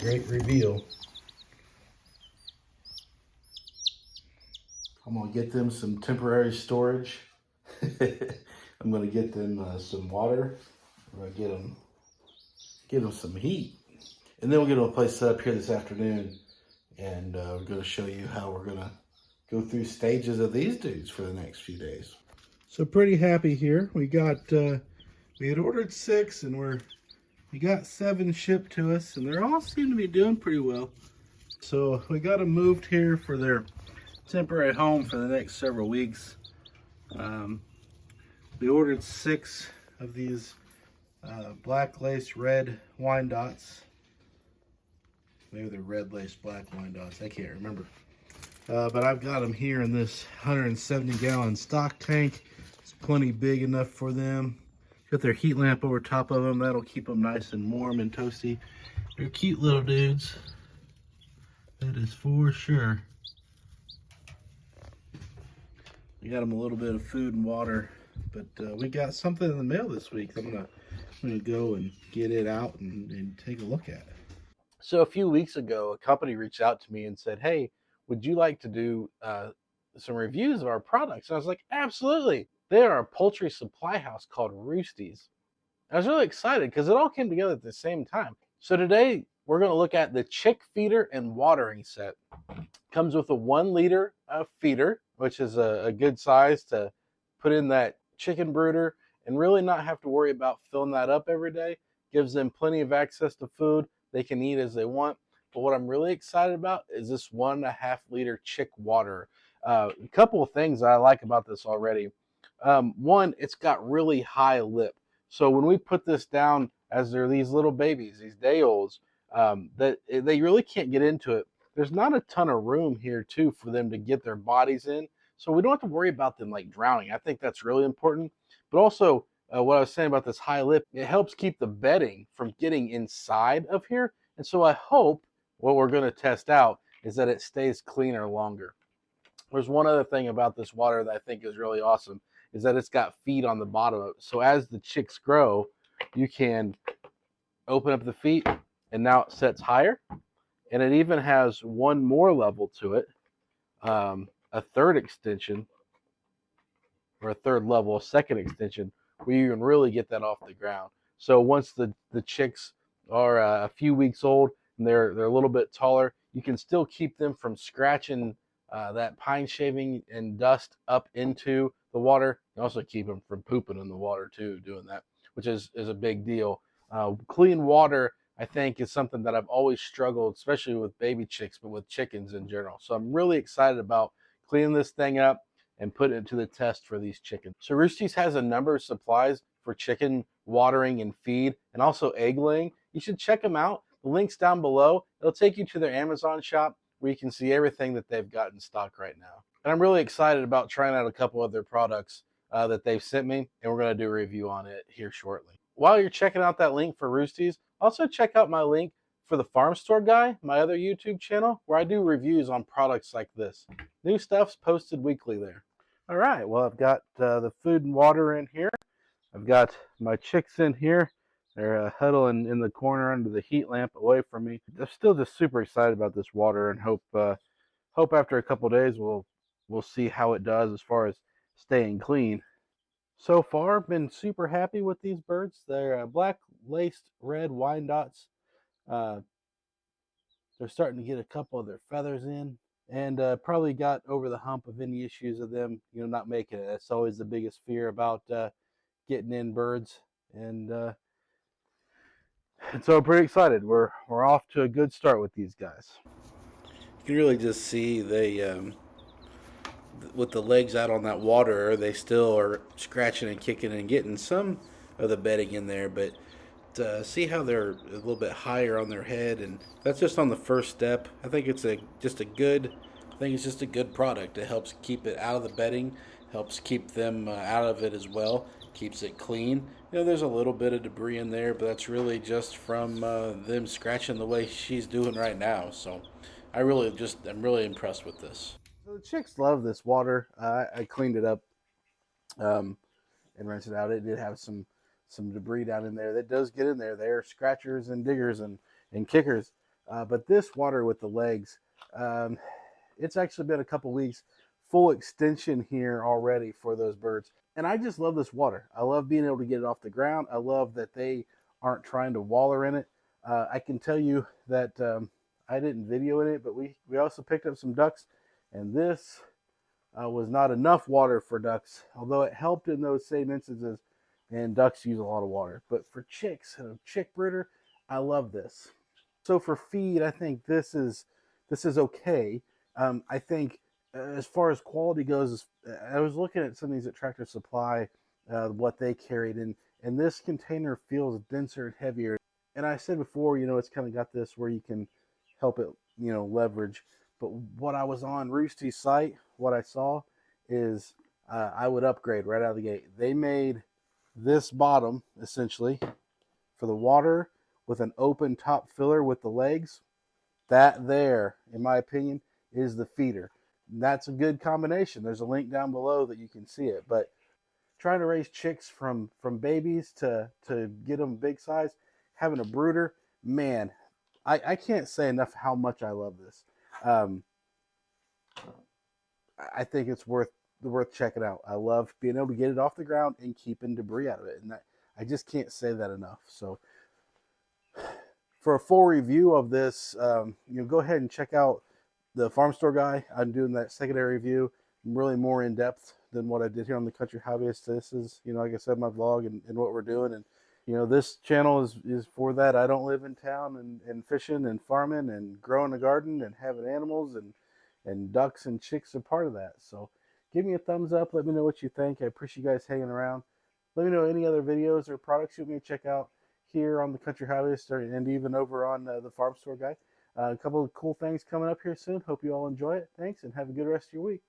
great reveal. I'm gonna get them some temporary storage. I'm gonna get them some water. I'm gonna get them some heat, and then we'll get them a place set up here this afternoon, and we're gonna show you how we're gonna go through stages of these dudes for the next few days. So pretty happy here. We had ordered 6, and we got 7 shipped to us, and they all seem to be doing pretty well. So we got them moved here for their temporary home for the next several weeks. We ordered 6 of these black lace red Wyandottes. Maybe they're red lace black Wyandottes. I can't remember. But I've got them here in this 170-gallon stock tank. It's plenty big enough for them. Got their heat lamp over top of them. That'll keep them nice and warm and toasty. They're cute little dudes. That is for sure. We got them a little bit of food and water, but we got something in the mail this week. I'm gonna go and get it out and take a look at it. So a few weeks ago, a company reached out to me and said, "Hey, would you like to do some reviews of our products?" And I was like, "Absolutely." They are a poultry supply house called Roosty's. I was really excited because it all came together at the same time. So today we're going to look at the chick feeder and watering set. Comes with a 1 liter feeder, which is a good size to put in that chicken brooder and really not have to worry about filling that up every day. Gives them plenty of access to food. They can eat as they want. But what I'm really excited about is this 1.5 liter chick water. A couple of things I like about this already. One, it's got really high lip. So when we put this down as they're these little babies, these day-olds, that they really can't get into it. There's not a ton of room here too for them to get their bodies in. So we don't have to worry about them like drowning. I think that's really important. But also what I was saying about this high lip, it helps keep the bedding from getting inside of here. And so I hope what we're going to test out is that it stays cleaner longer. There's one other thing about this water that I think is really awesome, is that it's got feet on the bottom of it. So as the chicks grow, you can open up the feet and now it sets higher. And it even has one more level to it, a third extension, or a third level, a second extension, where you can really get that off the ground. So once the chicks are a few weeks old and they're a little bit taller, you can still keep them from scratching that pine shaving and dust up into the water. You also keep them from pooping in the water too, doing that, which is a big deal. Clean water, I think, is something that I've always struggled, especially with baby chicks, but with chickens in general. So I'm really excited about cleaning this thing up and putting it to the test for these chickens. So Roosty's has a number of supplies for chicken watering and feed, and also egg laying. You should check them out. The link's down below. It'll take you to their Amazon shop where you can see everything that they've got in stock right now. And I'm really excited about trying out a couple of their products that they've sent me, and we're going to do a review on it here shortly. While you're checking out that link for Roosty's, also check out my link for the Farm Store Guy, my other YouTube channel, where I do reviews on products like this. New stuff's posted weekly there. All right, well, I've got the food and water in here. I've got my chicks in here. They're huddling in the corner under the heat lamp away from me. I'm still just super excited about this water, and hope after a couple days we'll see how it does as far as staying clean. So far, been super happy with these birds. They're black laced red Wyandottes. They're starting to get a couple of their feathers in, and probably got over the hump of any issues of them, not making it. That's always the biggest fear about getting in birds, and so I'm pretty excited. We're off to a good start with these guys. You can really just see they, with the legs out on that water, they still are scratching and kicking and getting some of the bedding in there, but see how they're a little bit higher on their head, and that's just on the first step. I think it's just a good product. It helps keep it out of the bedding, helps keep them out of it as well, keeps it clean. There's a little bit of debris in there, but that's really just from them scratching the way she's doing right now. So I'm really impressed with this. So the chicks love this water. I cleaned it up and rinsed it out. It did have some debris down in there that does get in there. They're scratchers and diggers and kickers. But this water with the legs, um, it's actually been a couple weeks full extension here already for those birds. And I just love this water. I love being able to get it off the ground. I love that they aren't trying to waller in it. I can tell you that I didn't video in it, but we also picked up some ducks, and this was not enough water for ducks, although it helped in those same instances. And ducks use a lot of water. But for chicks and a chick brooder, I love this. So for feed, I think this is okay. I think as far as quality goes, I was looking at some of these at Tractor Supply, what they carried, and this container feels denser and heavier. And I said before, it's kind of got this where you can help it, leverage. But what I was on Roosty's site, what I saw is I would upgrade right out of the gate. They made this bottom essentially for the water with an open top filler with the legs. That there, in my opinion, is the feeder. That's a good combination. There's a link down below that you can see it. But trying to raise chicks from babies to get them big size, having a brooder, man, I can't say enough how much I love this. I think it's worth checking out. I love being able to get it off the ground and keeping debris out of it, and I just can't say that enough. So for a full review of this, go ahead and check out the Farm Store Guy. I'm doing that secondary review, really more in depth than what I did here on the Country Hobbyist. This is, like I said, my vlog and what we're doing. And, this channel is for that. I don't live in town and fishing and farming and growing a garden and having animals, and ducks and chicks are part of that. So give me a thumbs up. Let me know what you think. I appreciate you guys hanging around. Let me know any other videos or products you want me to check out here on the Country Hobbyist, and even over on the Farm Store Guy. A couple of cool things coming up here soon. Hope you all enjoy it. Thanks, and have a good rest of your week.